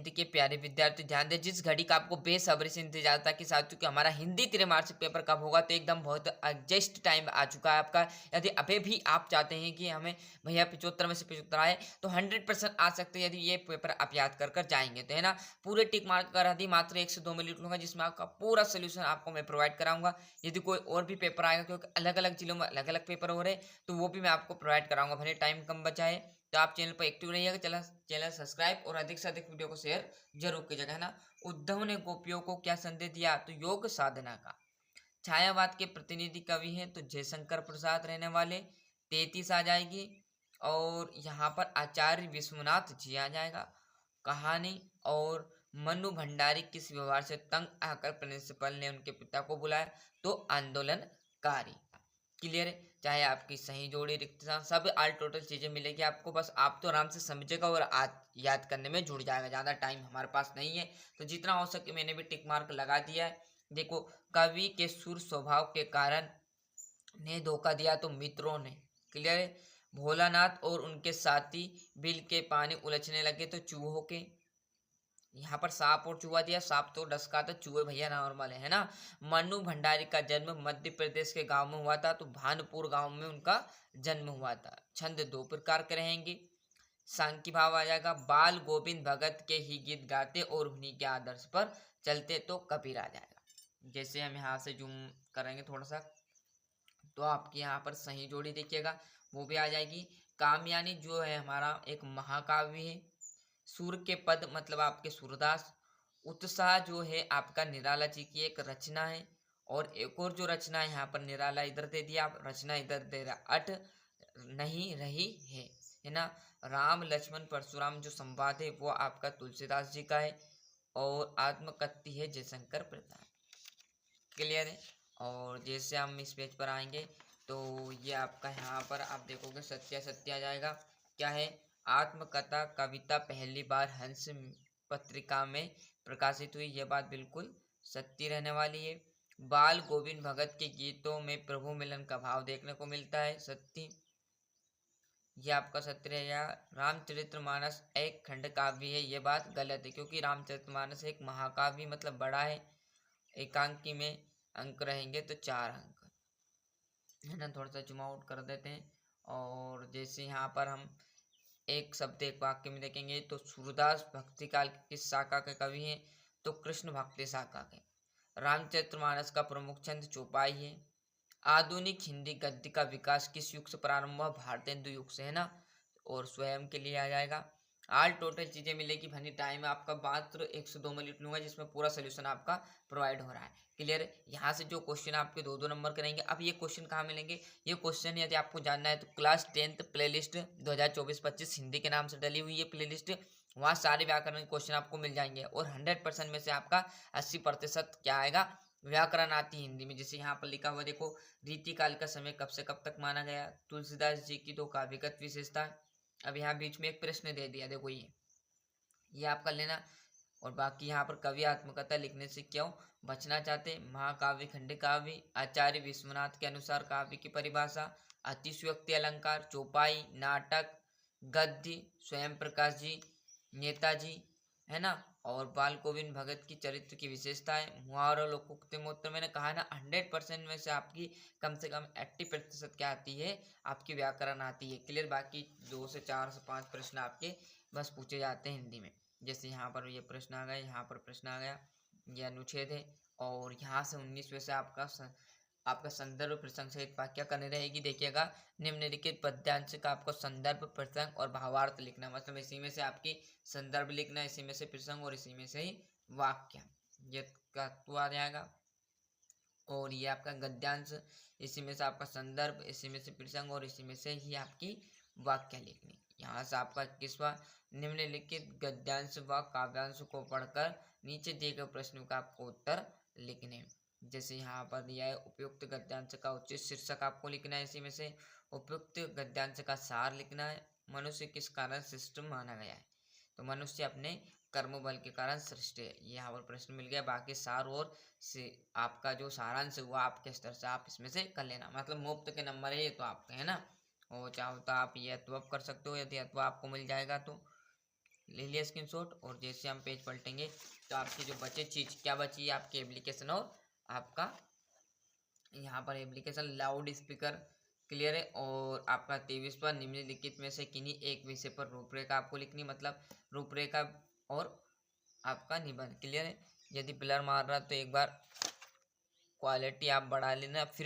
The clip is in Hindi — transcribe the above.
देखिए प्यारे विद्यार्थी ध्यान दें, जिस घड़ी का आपको बेसब्री से इंतजार था कि साथियों कि हमारा हिंदी त्रैमासिक पेपर कब होगा, तो एकदम बहुत जस्ट टाइम आ चुका है आपका। यदि अभी भी आप चाहते हैं कि हमें भैया 75 में से 75 आए, तो 100% आ सकते हैं यदि ये पेपर आप याद कर कर जाएंगे, तो है ना। पूरे टिक मार्क करा दी, मात्र 1 से 2 मिनट लूंगा जिसमें आपका पूरा सोल्यूशन आपको मैं प्रोवाइड कराऊंगा। यदि कोई और भी पेपर आएगा, क्योंकि अलग अलग जिलों में अलग अलग पेपर हो रहे हैं, तो वो भी मैं आपको प्रोवाइड कराऊंगा, भले टाइम कम बचा है। तो आप चैनल पर एक्टिव रहिएगा, चैनल चैनल सब्सक्राइब और अधिक से अधिक वीडियो को शेयर जरूर कीजिएगा, है ना। उद्धव ने गोपियों को क्या संदेश दिया, तो योग साधना का। छायावाद के प्रतिनिधि कवि हैं, तो जयशंकर प्रसाद रहने वाले। 33 आ जाएगी। और यहाँ पर आचार्य विश्वनाथ जी आ जाएगा। कहानी और मनु भंडारी किस व्यवहार से तंग आकर प्रिंसिपल ने उनके पिता को बुलाया, तो आंदोलनकारी। क्लियर है। चाहे आपकी सही जोड़ी रिक्त स्थान, सब ऑल टोटल चीजें मिलेगी आपको, बस आप तो आराम से समझेगा और याद करने में जुड़ जाएगा। ज्यादा टाइम हमारे पास नहीं है, तो जितना हो सके मैंने भी टिक मार्क लगा दिया है। देखो, कवि के सुर स्वभाव के कारण ने धोखा दिया, तो मित्रों ने। क्लियर है। भोलानाथ और उनके साथी बिल के पानी उलझने लगे, तो चूहों के। यहाँ पर सांप और चूहा दिया, सांप तो डसका था, चूहे भैया नॉर्मल है ना। मनु भंडारी का जन्म मध्य प्रदेश के गांव में हुआ था, तो भानपुर गांव में उनका जन्म हुआ था। छंद 2 प्रकार के रहेंगे। सांख्य भाव आ जाएगा। बाल गोविंद भगत के ही गीत गाते और उन्हीं के आदर्श पर चलते, तो कबीर आ जाएगा। जैसे हम यहाँ से जूम करेंगे थोड़ा सा, तो आपके यहाँ पर सही जोड़ी देखिएगा, वो भी आ जाएगी। कामयानी जो है हमारा एक महाकाव्य है। सूर के पद मतलब आपके सूरदास। उत्साह जो है आपका निराला जी की एक रचना है। और एक और जो रचना है यहाँ पर निराला इधर दे दिया, आप रचना इधर दे रहा, अट नहीं रही है ना। राम लक्ष्मण परशुराम जो संवाद है वो आपका तुलसीदास जी का है। और आत्मकथ्य है जयशंकर प्रसाद। क्लियर है। और जैसे हम इस पेज पर आएंगे, तो ये आपका यहाँ पर आप देखोगे सत्या सत्य आ जाएगा। क्या है, आत्मकथा कविता पहली बार हंस पत्रिका में प्रकाशित हुई, यह बात बिल्कुल सत्य रहने वाली है। बाल गोविंद भगत के गीतों में प्रभु मिलन का भाव देखने को मिलता है, सत्य। यह आपका सत्य रहेगा। रामचरितमानस एक खंड काव्य है, यह बात गलत है, क्योंकि रामचरितमानस एक महाकाव्य मतलब बड़ा है। एकांकी में अंक रहेंगे, तो 4 अंक, है ना। थोड़ा सा जूम आउट कर देते हैं। और जैसे यहाँ पर हम एक शब्द एक वाक्य में देखेंगे, तो सूरदास भक्ति काल की किस शाखा के कवि हैं, तो कृष्ण भक्ति शाखा के। रामचरितमानस का प्रमुख छंद चौपाई है। आधुनिक हिंदी गद्य का विकास किस युग से प्रारंभ हुआ, भारतेंदु युग से, है ना। और स्वयं के लिए आ जाएगा। ऑल टोटल चीजें मिलेगी, फनी टाइम आपका मात्र 1 से 2 मिनट लूंगा, जिसमें पूरा सोल्यूशन आपका प्रोवाइड हो रहा है। क्लियर है। यहाँ से जो क्वेश्चन आपके 2-2 नंबर करेंगे, अब ये क्वेश्चन कहाँ मिलेंगे, ये क्वेश्चन यदि आपको जानना है, तो क्लास 10th प्लेलिस्ट 2024-25 हिंदी के नाम से डली हुई है प्लेलिस्ट, वहाँ सारे व्याकरण के क्वेश्चन आपको मिल जाएंगे। और 100% में से आपका 80% क्या आएगा, व्याकरण आती है हिंदी में। जैसे यहाँ पर लिखा हुआ देखो, रीतिकाल का समय कब से कब तक माना गया, तुलसीदास जी की 2 काव्यगत विशेषता। अब यहाँ बीच में एक प्रश्न दे दिया, देखो ये आप कर लेना। और बाकी यहाँ पर कवि आत्मकथा लिखने से क्यों बचना चाहते, महाकाव्य खंड काव्य, आचार्य विश्वनाथ के अनुसार काव्य की परिभाषा, अतिशयोक्ति अलंकार, चौपाई, नाटक, गद्य, स्वयं प्रकाश जी, नेताजी, है ना। और बाल गोविंद भगत की चरित्र की विशेषताएं, मुहावरा लोकोक्ति मूत्र। मैंने कहा ना 100% में से आपकी कम से कम 80% क्या आती है, आपकी व्याकरण आती है। क्लियर। बाकी 2 से 4 से 5 प्रश्न आपके बस पूछे जाते हैं हिंदी में। जैसे यहाँ पर ये प्रश्न आ गया, यहाँ पर प्रश्न आ गया, ये अनुच्छेद है। और यहाँ से 19वें से आपका संदर्भ प्रसंग सहित वाक्य करनी रहेगी। देखिएगा, निम्नलिखित पद्यांश का आपको संदर्भ प्रसंग और भावार्थ लिखना, मतलब इसी में से आपकी संदर्भ लिखना, इसी में से प्रसंग और इसी में से ही वाक्य, ये तत्व आ जाएगा। और ये आपका गद्यांश, इसी में से आपका संदर्भ, इसी में से प्रसंग और इसी में से ही आपकी वाक्य लिखनी। यहाँ से आपका 21वां, निम्नलिखित गद्यांश व काव्यांश को पढ़कर नीचे दिए गए प्रश्नों का आपको उत्तर लिखने। जैसे यहाँ पर दिया है, उपयुक्त गद्यांश का उचित शीर्षक आपको लिखना है, इसी में से उपयुक्त गद्यांश का सार लिखना है। मनुष्य किस कारण श्रेष्ठ माना गया है, तो मनुष्य अपने कर्म बल के कारण श्रेष्ठ है, ये यहाँ पर प्रश्न मिल गया। बाकी सार और से आपका जो सारांश हुआ आपके स्तर से आप इसमें से कर लेना, मतलब मुफ्त के नंबर है ये तो आपके, है ना। और चाहो तो आप ये अथवा कर सकते हो, यदि अथवा आपको मिल जाएगा तो। ले लिया स्क्रीनशॉट। और जैसे हम पेज पलटेंगे तो आपकी जो बचे चीज़ क्या बची है, आपकी एप्लीकेशन और आपका यहाँ पर एप्लीकेशन लाउड स्पीकर क्लियर है। और आपका 23 पर निम्नलिखित में से किन्हीं एक विषय पर रूपरेखा आपको लिखनी, मतलब रूपरेखा और आपका निबंध क्लियर है। यदि ब्लर मार रहा तो एक बार क्वालिटी आप बढ़ा लेना, फिर